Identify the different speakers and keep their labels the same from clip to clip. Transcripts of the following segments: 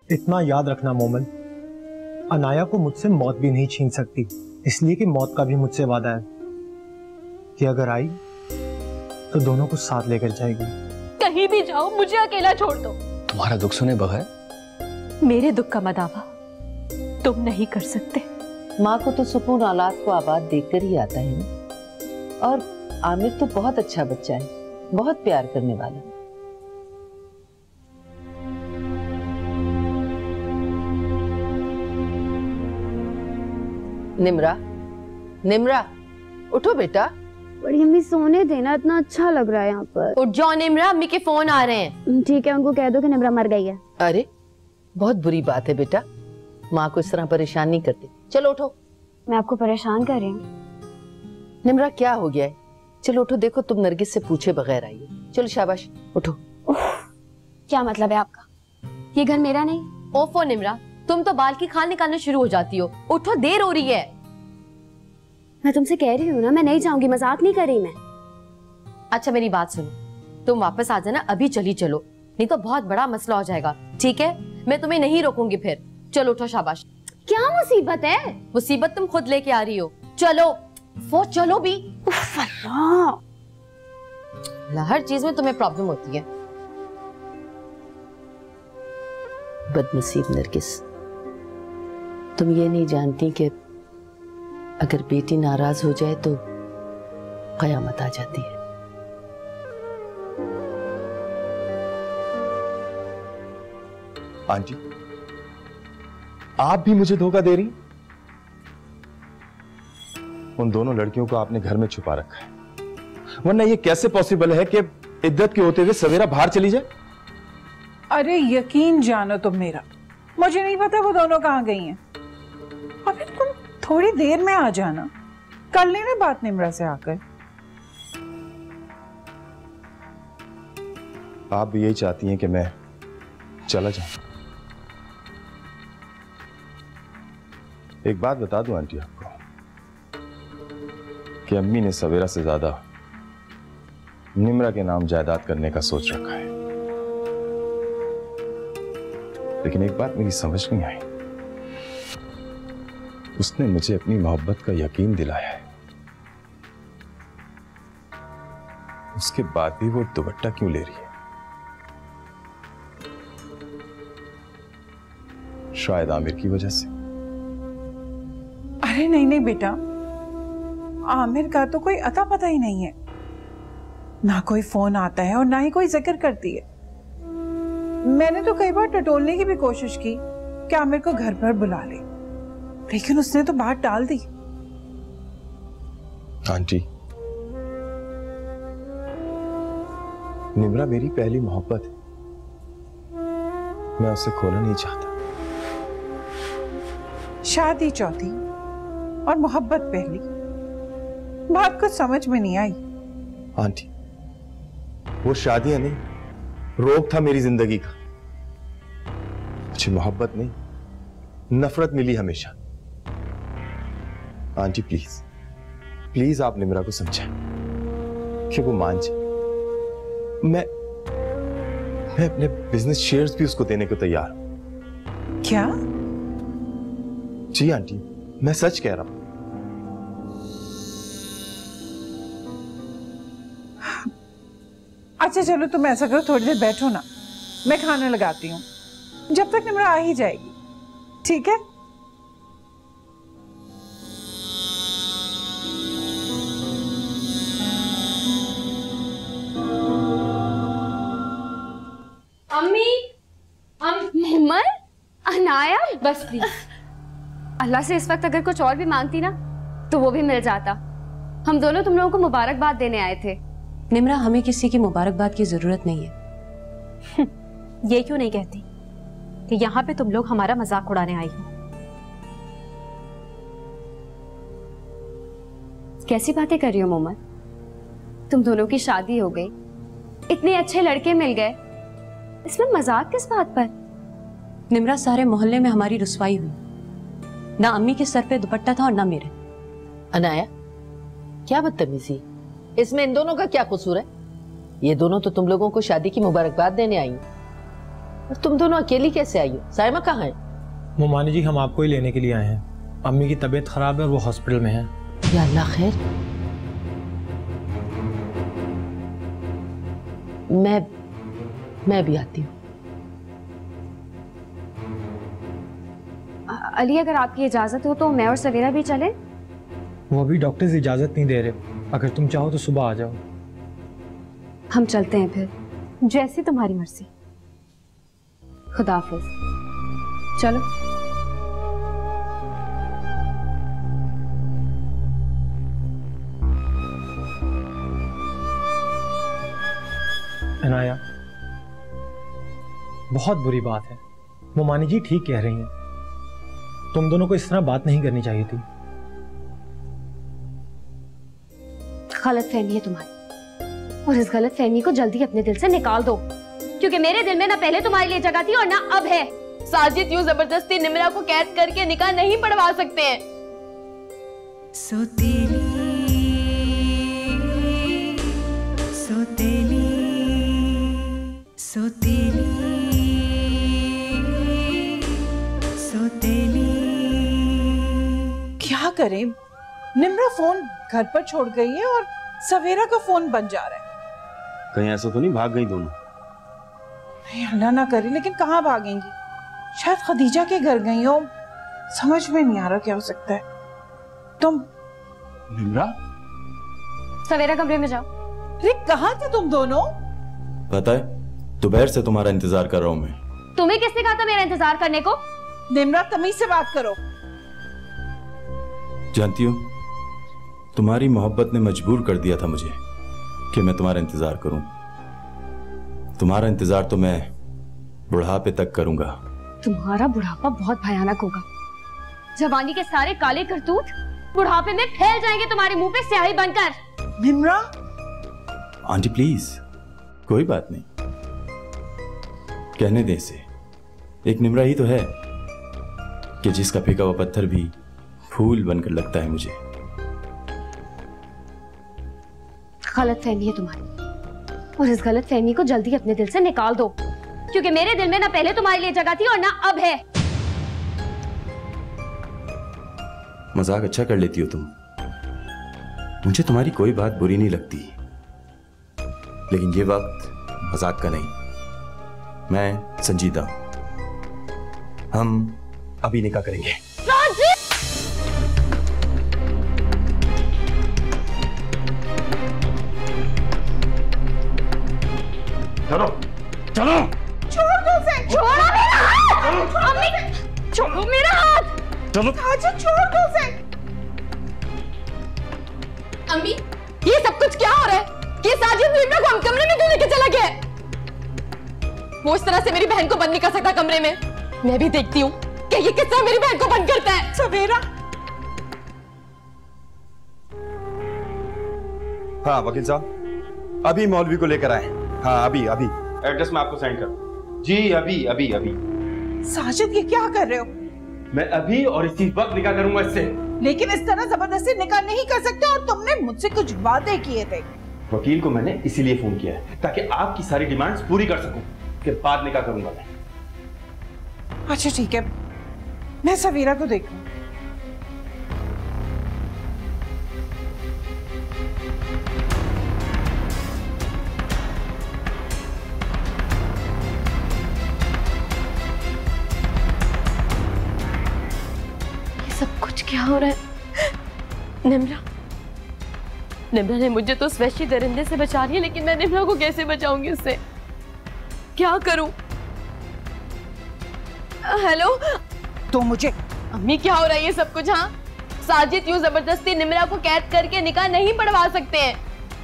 Speaker 1: इतना याद रखना मोमन, अनाया को मुझसे मौत भी नहीं छीन सकती, इसलिए कि मौत का भी मुझसे वादा है कि अगर आई तो दोनों को साथ लेकर जाएगी।
Speaker 2: कहीं भी जाओ मुझे अकेला छोड़ दो।
Speaker 3: तुम्हारा दुख सुने बगैर
Speaker 2: मेरे दुख का मदावा तुम नहीं कर सकते।
Speaker 4: माँ को तो सुकून औलाद को आबाद देखकर ही आता है ना। और आमिर तो बहुत अच्छा बच्चा है, बहुत प्यार करने वाला। निम्रा, निम्रा उठो बेटा।
Speaker 5: बड़ी अम्मी सोने देना, इतना अच्छा लग रहा है यहाँ पर।
Speaker 2: उठ जाओ निम्रा, अम्मी के फोन आ रहे हैं।
Speaker 5: ठीक है, उनको कह दो कि निम्रा मर गई है।
Speaker 4: अरे बहुत बुरी बात है बेटा, माँ को इस तरह परेशान नहीं करते। चलो उठो।
Speaker 5: मैं आपको परेशान कर रही हूँ?
Speaker 4: निम्रा क्या हो गया है? चलो उठो, देखो तुम नरगिस से पूछे बगैर आई हो। चलो शाबाश उठो।
Speaker 5: क्या मतलब है आपका? ये घर मेरा नहीं?
Speaker 2: ओफो निम्रा, तुम तो बाल की खाल निकालना शुरू हो जाती हो। उठो, देर हो रही है।
Speaker 5: मैं तुमसे कह रही हूँ ना, मैं नहीं जाऊंगी, मजाक नहीं कर रही मैं।
Speaker 2: अच्छा मेरी बात सुनो, तुम वापस आ जाना, अभी चली चलो, नहीं तो बहुत बड़ा मसला हो जाएगा। ठीक है, मैं तुम्हें नहीं रोकूंगी फिर। चलो उठो, शाबाश।
Speaker 5: क्या मुसीबत है?
Speaker 2: मुसीबत तुम खुद लेके आ रही हो। चलो वो चलो भी। हर चीज में तुम्हें प्रॉब्लम होती है।
Speaker 4: बदनसीब नरगिस, तुम ये नहीं जानती कि अगर बेटी नाराज हो जाए तो कयामत आ जाती है।
Speaker 6: आंटी, आप भी मुझे धोखा दे रही? उन दोनों लड़कियों को आपने घर में छुपा रखा है, वरना ये कैसे पॉसिबल है कि इद्दत के होते हुए सवेरा बाहर चली जाए?
Speaker 7: अरे यकीन जानो तुम मेरा, मुझे नहीं पता वो दोनों कहाँ गई हैं। अबे तुम थोड़ी देर में आ जाना, कर लेना बात निम्रा से आकर।
Speaker 6: आप भी यही चाहती हैं कि मैं चला जाऊं? एक बात बता दूं आंटी आपको कि अम्मी ने सवेरा से ज्यादा निम्रा के नाम जायदाद करने का सोच रखा है, लेकिन एक बात मेरी समझ नहीं आई। उसने मुझे अपनी मोहब्बत का यकीन दिलाया है, उसके बाद भी वो दुपट्टा क्यों ले रही है? शायद आमिर की वजह से।
Speaker 7: अरे नहीं नहीं बेटा, आमिर का तो कोई अता पता ही नहीं है, ना कोई फोन आता है और ना ही कोई जिक्र करती है। मैंने तो कई बार टटोलने की भी कोशिश की कि आमिर को घर पर बुला ले, लेकिन उसने तो बात टाल दी।
Speaker 6: आंटी, निम्रा मेरी पहली मोहब्बत है, मैं उसे खोना नहीं चाहता।
Speaker 7: शादी चौथी और मोहब्बत पहली, बात कुछ समझ में नहीं आई।
Speaker 6: आंटी, वो शादियां नहीं, रोग था मेरी जिंदगी का। मुझे मोहब्बत नहीं, नफरत मिली हमेशा। आंटी प्लीज प्लीज आप निम्रा को समझाएं कि वो मान जाए। मैं अपने बिजनेस शेयर्स भी उसको देने को तैयार हूं।
Speaker 7: क्या?
Speaker 6: जी आंटी, मैं सच कह रहा हूं।
Speaker 7: अच्छा चलो तुम ऐसा करो, थोड़ी देर बैठो ना, मैं खाना लगाती हूँ, जब तक निम्रा आ ही जाएगी। ठीक है?
Speaker 2: अम्मी,
Speaker 5: मोमन, अनाया,
Speaker 2: बस प्लीज।
Speaker 5: अल्लाह से इस वक्त अगर कुछ और भी मांगती ना तो वो भी मिल जाता। हम दोनों तुम लोगों को मुबारकबाद देने आए थे।
Speaker 8: निम्रा, हमें किसी की मुबारकबाद की जरूरत नहीं है।
Speaker 2: ये क्यों नहीं कहती कि यहाँ पे तुम लोग हमारा मजाक उड़ाने आई हो?
Speaker 5: कैसी बातें कर रही हो मोमन? तुम दोनों की शादी हो गई, इतने अच्छे लड़के मिल गए, इसमें मजाक किस बात पर?
Speaker 8: निम्रा, सारे मोहल्ले में हमारी रुसवाई हुई, ना अम्मी के सर पे दुपट्टा था और ना मेरे।
Speaker 4: अनाया, क्या बदतमीजी, इसमें इन दोनों का क्या कसूर है? ये दोनों तो तुम लोगों को शादी की मुबारकबाद देने आई। और तुम दोनों अकेली कैसे आई हो? साइमा कहाँ है?
Speaker 1: मोमानी जी, हम आपको ही लेने के लिए आए हैं। अम्मी की तबीयत खराब है और वो हॉस्पिटल में है।
Speaker 4: या अल्लाह खैर। मैं भी आती हूँ।
Speaker 5: अली, अगर आपकी इजाजत हो तो मैं और सवेरा भी चलें?
Speaker 1: वो अभी डॉक्टर्स इजाजत नहीं दे रहे, अगर तुम चाहो तो सुबह आ जाओ।
Speaker 5: हम चलते हैं फिर, जैसी तुम्हारी मर्जी। खुदा हाफिज। चलो।
Speaker 1: अनाया, बहुत बुरी बात है। मोमानी जी ठीक कह रही हैं, तुम दोनों को इस तरह बात नहीं करनी चाहिए थी।
Speaker 5: गलत फहमी है तुम्हारी, और इस गलत फहमी को जल्दी अपने दिल से निकाल दो, क्योंकि मेरे दिल में ना पहले तुम्हारे लिए जगह थी और ना अब है।
Speaker 2: साजिद यूं जबरदस्ती निम्रा को कैद करके निकाह नहीं पढ़वा सकते हैं।
Speaker 9: सोतेली सोतेली सोतेली सोतेली।
Speaker 7: क्या करें, निम्रा फोन घर पर छोड़ गई है और सवेरा का फोन बन जा रहा है।
Speaker 6: कहीं ऐसा तो नहीं भाग गई दोनों?
Speaker 7: नहीं, अल्लाह ना करे, लेकिन कहाँ भागेंगी? शायद खदीजा के घर गई हो। समझ में नहीं आ रहा क्या हो सकता है। तुम
Speaker 6: निम्रा,
Speaker 5: सवेरा कमरे में जाओ।
Speaker 7: अरे कहाँ थे तुम दोनों?
Speaker 6: पता है, दोपहर से तुम्हारा इंतजार कर रहा हूं मैं।
Speaker 5: तुम्हें किसने कहा था मेरा इंतजार करने को?
Speaker 7: निम्रा, तमीज से बात करो।
Speaker 6: जानती हो, तुम्हारी मोहब्बत ने मजबूर कर दिया था मुझे कि मैं तुम्हारा इंतजार करूं। तुम्हारा इंतजार तो मैं बुढ़ापे तक करूंगा।
Speaker 5: तुम्हारा बुढ़ापा बहुत भयानक होगा। जवानी के सारे काले करतूत बुढ़ापे में फैल जाएंगे तुम्हारे मुंह पे स्याही बनकर।
Speaker 7: निम्रा,
Speaker 6: आंटी प्लीज, कोई बात नहीं, कहने दे इसे। एक निम्रा ही तो है कि जिसका फेंका हुआ पत्थर भी फूल बनकर लगता है मुझे।
Speaker 5: गलत फहमी है तुम्हारी, और इस गलत फहमी को जल्दी अपने दिल से निकाल दो, क्योंकि मेरे दिल में ना पहले तुम्हारे लिए जगह थी और ना अब है।
Speaker 6: मजाक अच्छा कर लेती हो तुम। मुझे तुम्हारी कोई बात बुरी नहीं लगती, लेकिन ये वक्त मजाक का नहीं। मैं संजीदा हूं। हम अभी निकाह करेंगे। चलो चलो।
Speaker 7: छोड़ दो उसे।
Speaker 5: छोड़ो मेरा हाथ। अम्मी, छोड़ो मेरा हाथ।
Speaker 6: चलो
Speaker 7: साजिद, छोड़ दो उसे।
Speaker 2: अम्मी, ये सब कुछ क्या हो रहा है? ये साजिद निम्रा को हम कमरे में क्यों लेके चला गया? वो इस तरह से मेरी बहन को बंद नहीं कर सकता कमरे में। मैं भी देखती हूँ कि ये किस तरह मेरी बहन को बंद करता है।
Speaker 7: सवेरा।
Speaker 6: हाँ वकील साहब, अभी मौलवी को लेकर आए। हाँ अभी अभी एड्रेस मैं आपको सेंड कर। जी अभी अभी अभी।
Speaker 7: साजिद, ये क्या कर रहे हो?
Speaker 6: मैं अभी और इसी वक्त निकाह करूंगा इससे।
Speaker 7: लेकिन इस तरह जबरदस्ती निकाह नहीं कर सकते, और तुमने मुझसे कुछ वादे किए थे।
Speaker 6: वकील को मैंने इसीलिए फोन किया है ताकि आपकी सारी डिमांड्स पूरी कर सकूं, के बाद निकाह करूंगा मैं।
Speaker 7: अच्छा ठीक है, मैं सवेरा को देखूं।
Speaker 2: सब कुछ क्या हो रहा है? निम्रा ने मुझे तो उस वहशी दरिंदे से बचा लिया, लेकिन मैं निम्रा को कैसे बचाऊंगी उससे? क्या करूं? हेलो,
Speaker 7: तो मुझे
Speaker 2: अम्मी क्या हो रहा है ये सब कुछ? हाँ, साजिद यूं जबरदस्ती निम्रा को कैद करके निकाह नहीं पढ़वा सकते हैं।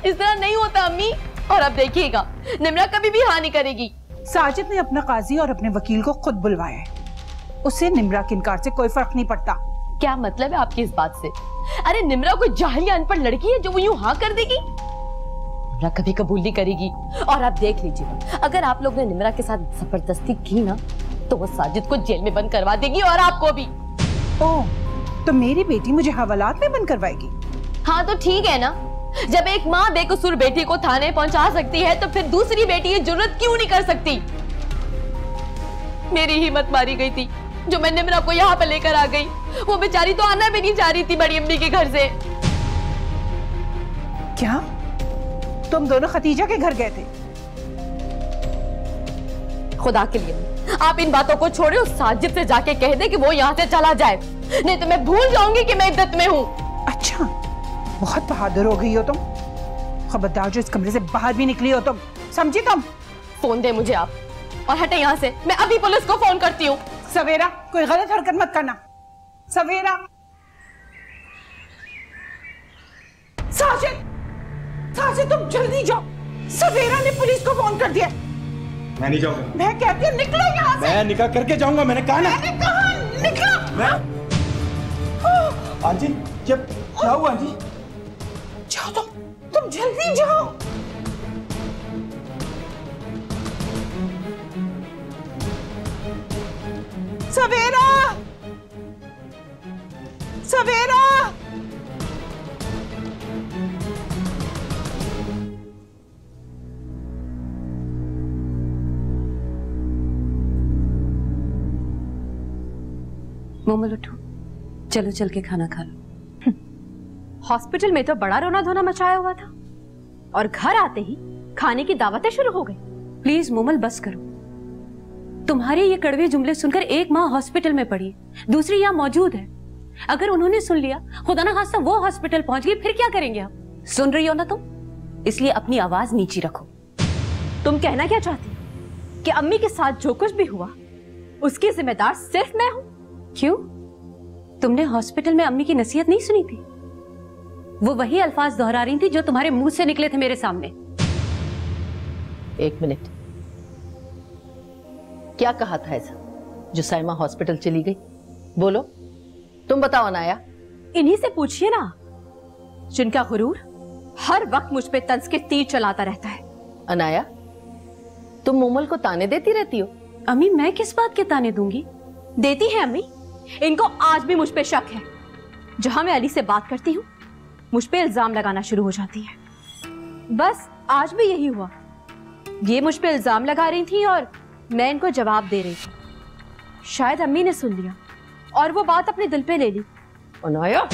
Speaker 2: इस तरह नहीं होता अम्मी। और अब देखिएगा, निम्रा कभी भी हाँ नहीं करेगी।
Speaker 7: साजिद ने अपना काजी और अपने वकील को खुद बुलवाया है। उसे निम्रा के इनकार से कोई फर्क नहीं पड़ता।
Speaker 2: क्या मतलब है आपकी इस बात से? अरे निम्रा कोई जाहिल अनपढ़ लड़की है जो वो यूं हाँ कर देगी? निम्रा कभी कबूल नहीं करेगी। और आप देख लीजिएगा, अगर आप लोग ने निम्रा के साथ जबरदस्ती की ना, तो वो साजिद को जेल में बंद करवा देगी और आपको भी।
Speaker 7: ओह, तो मेरी बेटी मुझे हवालात में बंद करवाएगी?
Speaker 2: हाँ तो ठीक है ना, जब एक माँ बेकसूर बेटी को थाने पहुंचा सकती है, तो फिर दूसरी बेटी ये जुर्रत क्यों नहीं कर सकती? मेरी हिम्मत मारी गई थी जो मैं निम्रा को यहाँ पे लेकर आ गई। वो बेचारी तो आना भी नहीं चाह रही थी बड़ी अम्मी के घर से।
Speaker 7: क्या तुम दोनों खतीजा के घर गए थे?
Speaker 2: खुदा के लिए आप इन बातों को छोड़े, उस साजिद से जाके कह दे कि वो यहाँ से चला जाए, नहीं तो मैं भूल जाऊंगी कि मैं इद्दत में हूँ।
Speaker 7: अच्छा, बहुत बहादुर हो गई हो तुम। खबरदार जो इस कमरे से बाहर भी निकली हो तुम, समझी तुम?
Speaker 2: फोन दे मुझे आप और हटे यहाँ से, मैं अभी पुलिस को फोन करती हूँ।
Speaker 7: सवेरा, कोई गलत हरकत मत करना। सवेरा, साजिद, साजिद तुम जल्दी जाओ। सवेरा ने पुलिस को फोन कर दिया।
Speaker 6: मैं नहीं जाऊंगा।
Speaker 7: मैं कहती हूँ निकलो यहाँ से।
Speaker 6: मैं निकाह करके जाऊंगा, मैंने कहा ना।
Speaker 7: मैंने कहा निकलो।
Speaker 6: मैं आंटी, जब क्या हुआ आंटी?
Speaker 7: जाओ तुम जल्दी जाओ। सवेरा, सवेरा,
Speaker 8: मोमल उठो, चलो चल के खाना खा लो।
Speaker 5: हॉस्पिटल में तो बड़ा रोना धोना मचाया हुआ था और घर आते ही खाने की दावतें शुरू हो गई।
Speaker 8: प्लीज मोमल बस करो। तुम्हारे ये कड़वे जुमले सुनकर एक माँ हॉस्पिटल में पड़ी, दूसरी यहाँ मौजूद है। अगर उन्होंने सुन लिया, खुदा ना खास्ता वो हॉस्पिटल पहुंच गई, फिर क्या करेंगे आप? सुन रही हो ना तुम? इसलिए अपनी आवाज नीची रखो।
Speaker 5: तुम कहना क्या चाहती हो कि अम्मी के साथ जो कुछ भी हुआ उसकी जिम्मेदार सिर्फ मैं हूं?
Speaker 8: क्यों? तुमने हॉस्पिटल में अम्मी की नसीहत नहीं सुनी थी? वो वही अल्फाज दोहरा रही थी जो तुम्हारे मुंह से निकले थे मेरे सामने।
Speaker 4: एक मिनट, क्या कहा था ऐसा जो साइमा हॉस्पिटल चली गई? बोलो, तुम बताओ अनाया।
Speaker 5: इन्हीं से पूछिए ना, जिनका गुरूर हर वक्त मुझ पे तंज के तीर चलाता रहता है।
Speaker 4: अनाया, तुम मोमल को ताने देती रहती हो।
Speaker 8: अम्मी, मैं किस बात के ताने दूंगी?
Speaker 5: देती है अम्मी। इनको आज भी मुझ पे शक है। जहां मैं अली से बात करती हूँ मुझ पे इल्जाम लगाना शुरू हो जाती है। बस आज भी यही हुआ। ये मुझ पे इल्जाम लगा रही थी और मैं इनको जवाब दे रही थी। शायद अम्मी ने सुन लिया और वो बात अपने दिल पे ले ली।
Speaker 4: अनाया,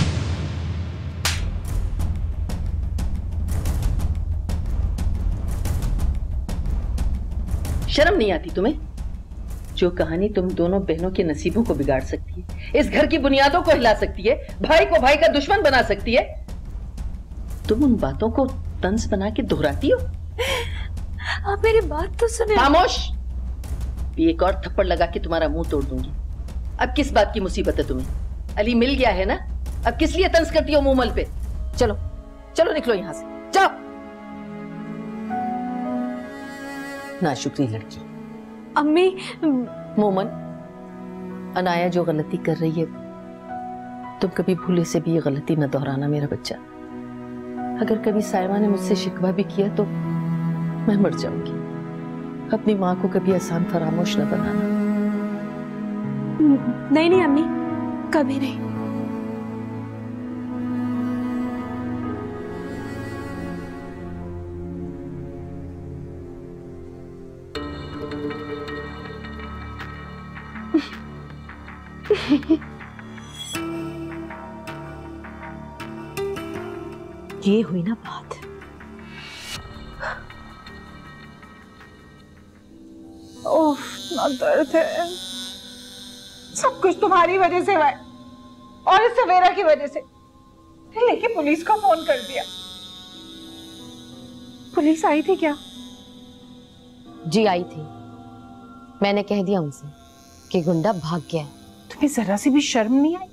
Speaker 4: शर्म नहीं आती तुम्हें? जो कहानी तुम दोनों बहनों के नसीबों को बिगाड़ सकती है, इस घर की बुनियादों को हिला सकती है, भाई को भाई का दुश्मन बना सकती है, तुम उन बातों को तंज बना के दोहराती हो।
Speaker 8: आप मेरी बात तो सुने।
Speaker 4: खामोश। एक और थप्पड़ लगा के तुम्हारा मुंह तोड़ दूंगी। अब किस बात की मुसीबत है तुम्हें? अली मिल गया है ना, अब किस लिए तंज करती हो मोमल पे? चलो चलो निकलो यहां से, जाओ। नाशुक्री लड़की।
Speaker 5: अम्मी,
Speaker 4: मोमन, अनाया जो गलती कर रही है तुम कभी भूले से भी ये गलती न दोहराना मेरा बच्चा। अगर कभी साइमा ने मुझसे शिकवा भी किया तो मैं मर जाऊंगी। अपनी माँ को कभी आसान फरामोश न बनाना।
Speaker 5: नहीं नहीं अम्मी, कभी नहीं। ये हुई ना बात।
Speaker 7: ओह, इतना दर्द है। सब कुछ तुम्हारी वजह से हुआ है और इस सवेरा की वजह से। लेकिन पुलिस को फोन कर दिया। पुलिस आई थी क्या?
Speaker 2: जी आई थी। मैंने कह दिया उनसे कि गुंडा भाग गया है।
Speaker 7: तुम्हें जरा सी भी शर्म नहीं आई?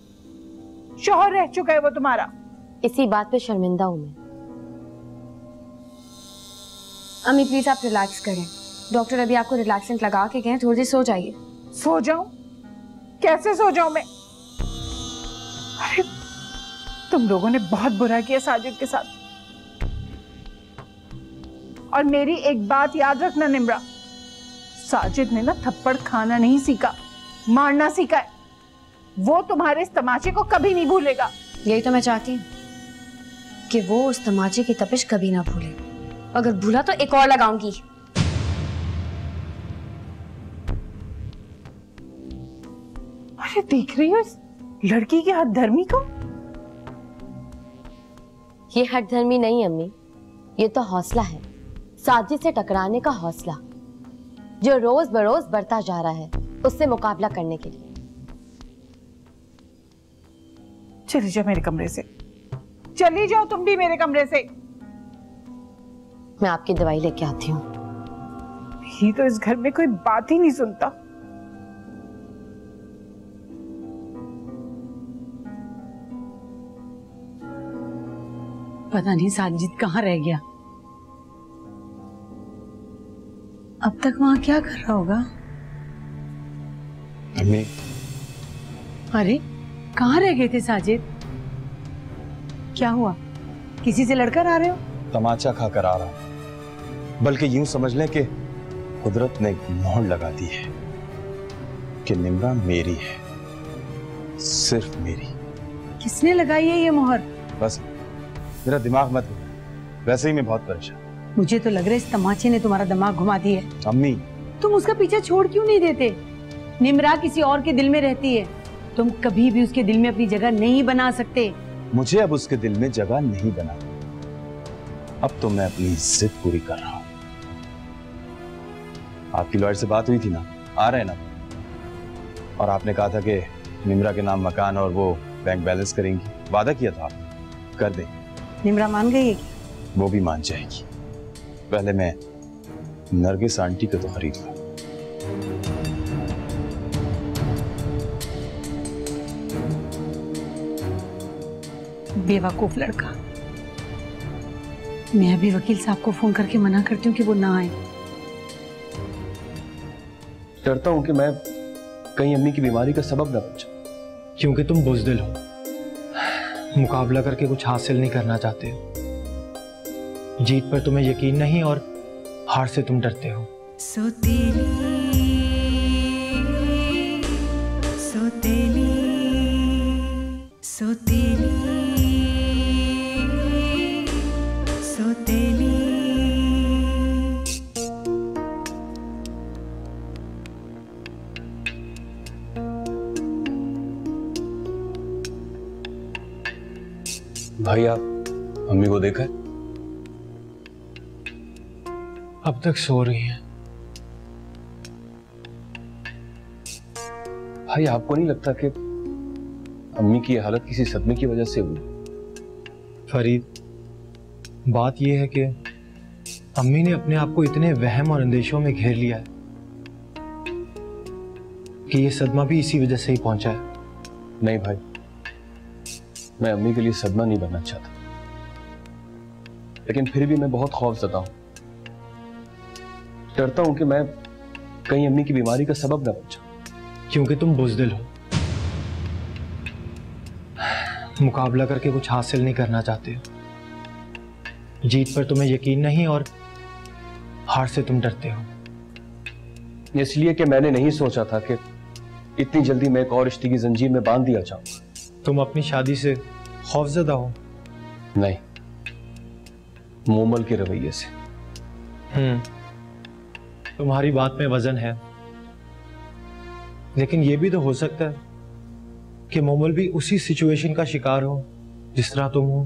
Speaker 7: शौहर रह चुका है वो तुम्हारा।
Speaker 2: इसी बात पे शर्मिंदा हूं मैं।
Speaker 5: अम्मी प्लीज आप रिलैक्स करें। डॉक्टर अभी आपको रिलैक्सेंट लगा के गए हैं, थोड़ी देर सो जाइए।
Speaker 7: सो जाऊं? कैसे सो जाऊं मैं? अरे तुम लोगों ने बहुत बुरा किया साजिद के साथ। और मेरी एक बात याद रखना निम्रा, साजिद ने ना थप्पड़ खाना नहीं सीखा, मारना सीखा है। वो तुम्हारे इस तमाचे को कभी नहीं भूलेगा।
Speaker 5: यही तो मैं चाहती हूँ कि वो उस तमाचे की तपिश कभी ना भूले। अगर भूला तो एक और लगाऊंगी।
Speaker 7: ये देख रही हो इस लड़की के हाथ धर्मी को?
Speaker 2: ये हठधर्मी नहीं अम्मी, ये तो हौसला है, साजिश से टकराने का हौसला, जो रोज बरोज बढ़ता जा रहा है उससे मुकाबला करने के लिए।
Speaker 7: चली जाओ मेरे कमरे से, चली जाओ तुम भी मेरे कमरे से।
Speaker 2: मैं आपकी दवाई लेके आती हूँ।
Speaker 7: ही तो इस घर में कोई बात ही नहीं सुनता।
Speaker 8: पता नहीं साजिद कहाँ रह गया, अब तक वहां क्या कर रहा होगा।
Speaker 3: अम्मी,
Speaker 8: अरे कहाँ रह गए थे साजिद? क्या हुआ, किसी से लड़कर आ रहे हो?
Speaker 6: तमाचा खाकर आ रहा हूं, बल्कि यूं समझ लें कि कुदरत ने एक मोहर लगा दी है कि निम्रा मेरी है, सिर्फ मेरी।
Speaker 8: किसने लगाई है ये मोहर?
Speaker 6: बस मेरा दिमाग मत, वैसे ही मैं बहुत परेशान।
Speaker 8: मुझे तो लग रहा है इस तमाचे ने तुम्हारा दिमाग घुमा दिया है।
Speaker 6: अम्मी,
Speaker 8: तुम उसका पीछा छोड़ क्यों नहीं देते? निम्रा किसी और के दिल में रहती है, तुम कभी भी उसके दिल में अपनी जगह नहीं बना सकते।
Speaker 6: मुझे अब उसके दिल में जगह नहीं बना, अब तो मैं अपनी जिद पूरी कर रहा हूं। आपकी लॉयर से बात हुई थी ना, आ रहे हैं ना, और आपने कहा था कि निम्रा के नाम मकान और वो बैंक बैलेंस करेंगी, वादा किया था आप, कर दें।
Speaker 8: निम्रा मान गई है क्या?
Speaker 6: वो भी मान जाएगी, पहले मैं नरगिस आंटी को तो खरीद लूं।
Speaker 8: बेवकूफ लड़का। मैं अभी वकील साहब को फोन करके मना करती हूँ कि वो ना आए।
Speaker 3: डरता हूं कि मैं कहीं अम्मी की बीमारी का सबब न बन जाऊं।
Speaker 1: क्योंकि तुम बुज़दिल हो, मुकाबला करके कुछ हासिल नहीं करना चाहते हो, जीत पर तुम्हें यकीन नहीं और हार से तुम डरते हो।
Speaker 9: सोतेली सोतेली सोतेली सोतेली।
Speaker 3: भाई, आप अम्मी को देखा है?
Speaker 1: अब तक सो रही हैं।
Speaker 3: भाई, आपको नहीं लगता कि अम्मी की हालत किसी सदमे की वजह से हुई?
Speaker 1: फरीद, बात यह है कि अम्मी ने अपने आप को इतने वहम और अंदेशों में घेर लिया है कि ये सदमा भी इसी वजह से ही पहुंचा है।
Speaker 3: नहीं भाई, मैं अम्मी के लिए सदमा नहीं बनना चाहता, लेकिन फिर भी मैं बहुत खौफज़दा हूं। डरता हूं कि मैं कहीं अम्मी की बीमारी का सबब न बन जाऊं।
Speaker 1: क्योंकि तुम बुज़दिल हो, मुकाबला करके कुछ हासिल नहीं करना चाहते हो, जीत पर तुम्हें यकीन नहीं और हार से तुम डरते हो।
Speaker 3: इसलिए कि मैंने नहीं सोचा था कि इतनी जल्दी मैं एक और रिश्ते की जंजीर में बांध दिया जाऊंगा।
Speaker 1: तुम अपनी शादी से खौफज़दा हो?
Speaker 3: नहीं, मोमल के रवैये से।
Speaker 1: तुम्हारी बात में वजन है, लेकिन यह भी तो हो सकता है कि मोमल भी उसी सिचुएशन का शिकार हो जिस तरह तुम हो।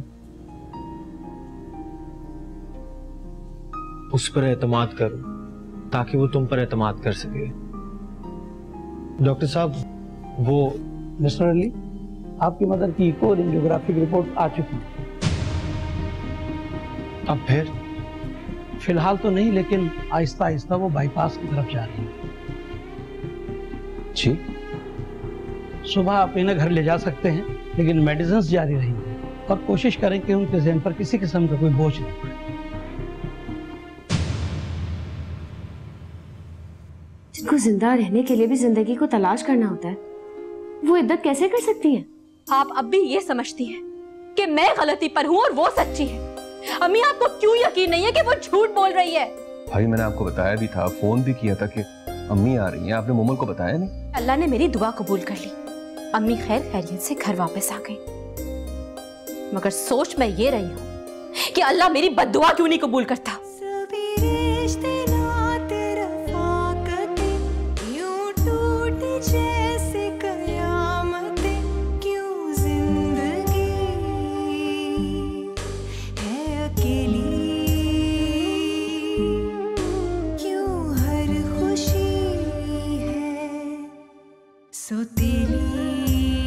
Speaker 1: उस पर एतमाद करो ताकि वो तुम पर एतमाद कर सके। डॉक्टर साहब, वो
Speaker 10: मिस्टर अली, आपकी मदर की इको और एंजियोग्राफिक रिपोर्ट आ चुकी है।
Speaker 1: अब फिर?
Speaker 10: फिलहाल तो नहीं, लेकिन आहिस्ता आहिस्ता वो बाईपास की तरफ जा रही है।
Speaker 3: जी,
Speaker 10: सुबह आप इन्हें घर ले जा सकते हैं, लेकिन मेडिसिन जारी रहेंगी और कोशिश करें कि उनके ज़हन पर किसी किस्म का कोई बोझ नहीं पड़े।
Speaker 5: जिनको जिंदा रहने के लिए भी जिंदगी को तलाश करना होता है, वो इद्दत कैसे कर सकती है? आप अब भी ये समझती हैं कि मैं गलती पर हूँ और वो सच्ची है। अम्मी, आपको क्यों यकीन नहीं है कि वो झूठ बोल रही है?
Speaker 3: भाई, मैंने आपको बताया भी था, फोन भी किया था कि अम्मी आ रही हैं। आपने मोमल को बताया नहीं?
Speaker 5: अल्लाह ने मेरी दुआ कबूल कर ली, अम्मी खैर खैरियत से घर वापस आ गई। मगर सोच मैं ये रही हूँ कि अल्लाह मेरी बद्दुआ क्यों नहीं कबूल करता।
Speaker 9: यूं टूट जैसे कयामत। सौतेली